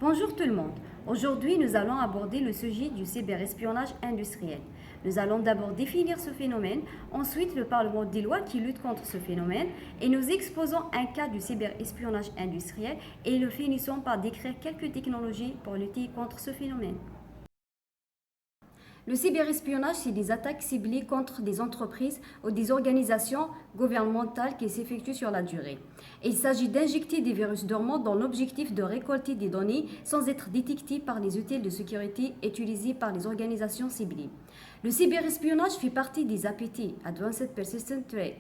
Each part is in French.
Bonjour tout le monde. Aujourd'hui, nous allons aborder le sujet du cyberespionnage industriel. Nous allons d'abord définir ce phénomène, ensuite le Parlement des lois qui lutte contre ce phénomène et nous exposons un cas du cyberespionnage industriel et nous finissons par décrire quelques technologies pour lutter contre ce phénomène. Le cyberespionnage, c'est des attaques ciblées contre des entreprises ou des organisations gouvernementales qui s'effectuent sur la durée. Il s'agit d'injecter des virus dormants dans l'objectif de récolter des données sans être détectés par les outils de sécurité utilisés par les organisations ciblées. Le cyberespionnage fait partie des APT, Advanced Persistent Threat,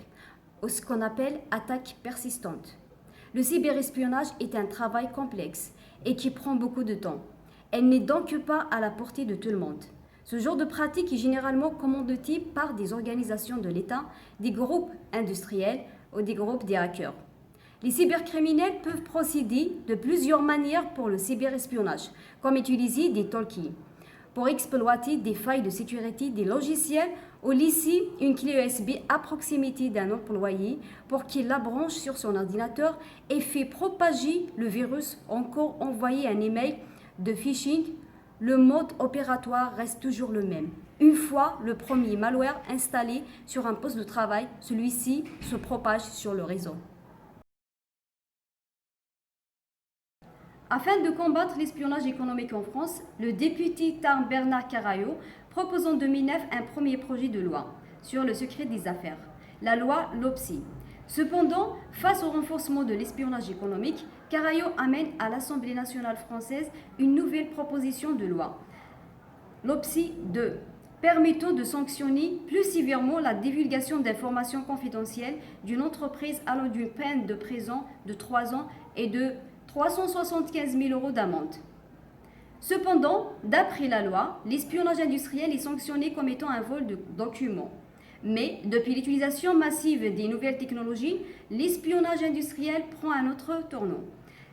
ou ce qu'on appelle attaques persistantes. Le cyberespionnage est un travail complexe et qui prend beaucoup de temps. Elle n'est donc pas à la portée de tout le monde. Ce genre de pratique est généralement commandité par des organisations de l'État, des groupes industriels ou des groupes de hackers. Les cybercriminels peuvent procéder de plusieurs manières pour le cyberespionnage, comme utiliser des talkies pour exploiter des failles de sécurité des logiciels ou laisser une clé USB à proximité d'un employé pour qu'il la branche sur son ordinateur et fait propager le virus, encore envoyer un email de phishing. Le mode opératoire reste toujours le même. Une fois le premier malware installé sur un poste de travail, celui-ci se propage sur le réseau. Afin de combattre l'espionnage économique en France, le député Tarn Bernard Carayo propose en 2009 un premier projet de loi sur le secret des affaires, la loi LOPSI. Cependant, face au renforcement de l'espionnage économique, Carayo amène à l'Assemblée nationale française une nouvelle proposition de loi, LOPSI 2, permettant de sanctionner plus sévèrement la divulgation d'informations confidentielles d'une entreprise allant d'une peine de prison de 3 ans et de 375 000 € d'amende. Cependant, d'après la loi, l'espionnage industriel est sanctionné comme étant un vol de documents. Mais depuis l'utilisation massive des nouvelles technologies, l'espionnage industriel prend un autre tournant.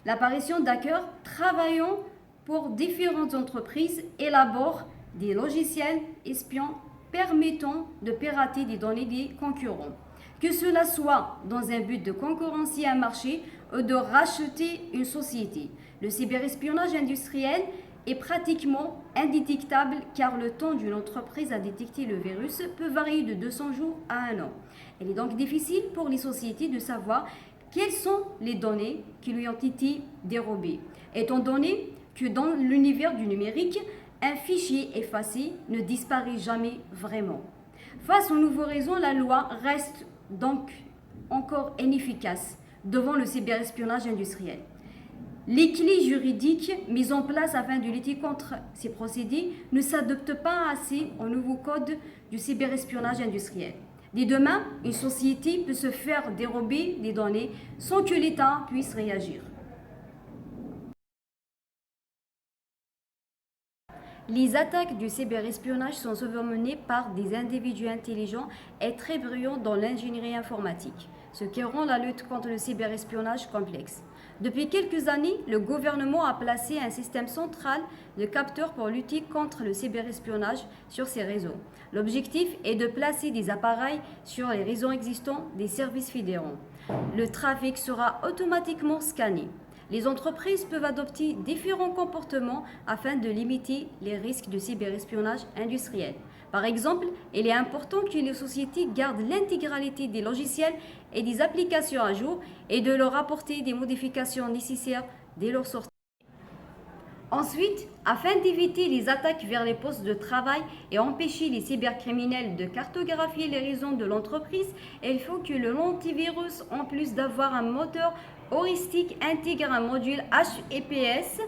L'apparition d'hackers travaillant pour différentes entreprises élaborent des logiciels espions permettant de pirater des données des concurrents. Que cela soit dans un but de concurrencer un marché ou de racheter une société, le cyberespionnage industriel est pratiquement indétectable car le temps d'une entreprise à détecter le virus peut varier de 200 jours à 1 an. Il est donc difficile pour les sociétés de savoir quelles sont les données qui lui ont été dérobées, étant donné que dans l'univers du numérique, un fichier effacé ne disparaît jamais vraiment. Face aux nouveaux réseaux, la loi reste donc encore inefficace devant le cyberespionnage industriel. Les clés juridiques mises en place afin de lutter contre ces procédés ne s'adaptent pas assez au nouveau code du cyberespionnage industriel. Dès demain, une société peut se faire dérober des données sans que l'État puisse réagir. Les attaques du cyberespionnage sont souvent menées par des individus intelligents et très brillants dans l'ingénierie informatique, ce qui rend la lutte contre le cyberespionnage complexe. Depuis quelques années, le gouvernement a placé un système central de capteurs pour lutter contre le cyberespionnage sur ces réseaux. L'objectif est de placer des appareils sur les réseaux existants des services fédéraux. Le trafic sera automatiquement scanné. Les entreprises peuvent adopter différents comportements afin de limiter les risques de cyberespionnage industriel. Par exemple, il est important que les sociétés gardent l'intégralité des logiciels et des applications à jour et de leur apporter des modifications nécessaires dès leur sortie. Ensuite, afin d'éviter les attaques vers les postes de travail et empêcher les cybercriminels de cartographier les raisons de l'entreprise, il faut que l'antivirus, en plus d'avoir un moteur heuristique, intègre un module HEPS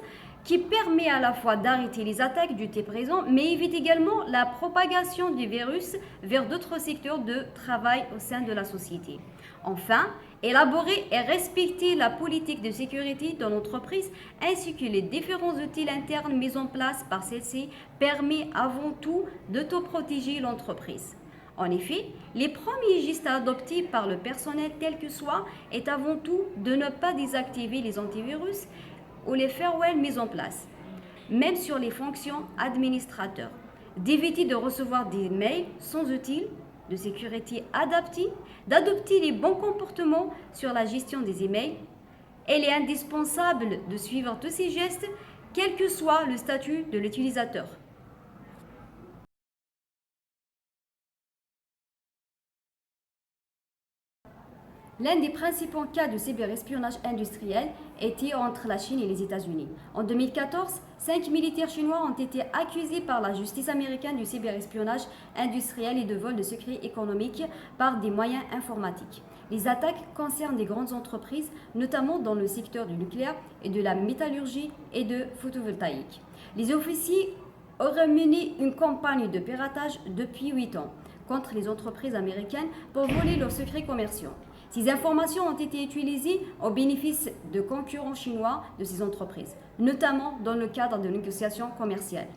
qui permet à la fois d'arrêter les attaques du temps présent, mais évite également la propagation du virus vers d'autres secteurs de travail au sein de la société. Enfin, élaborer et respecter la politique de sécurité de l'entreprise ainsi que les différents outils internes mis en place par celle-ci permet avant tout d'autoprotéger l'entreprise. En effet, les premiers gestes à adopter par le personnel tel que soit est avant tout de ne pas désactiver les antivirus ou les firewalls mis en place, même sur les fonctions administrateurs, d'éviter de recevoir des mails sans outils de sécurité adaptés, d'adopter les bons comportements sur la gestion des emails. Il est indispensable de suivre tous ces gestes quel que soit le statut de l'utilisateur. L'un des principaux cas de cyberespionnage industriel était entre la Chine et les États-Unis. En 2014, 5 militaires chinois ont été accusés par la justice américaine du cyberespionnage industriel et de vol de secrets économiques par des moyens informatiques. Les attaques concernent des grandes entreprises, notamment dans le secteur du nucléaire et de la métallurgie et de photovoltaïque. Les officiers auraient mené une campagne de piratage depuis 8 ans contre les entreprises américaines pour voler leurs secrets commerciaux. Ces informations ont été utilisées au bénéfice de concurrents chinois de ces entreprises, notamment dans le cadre de négociations commerciales.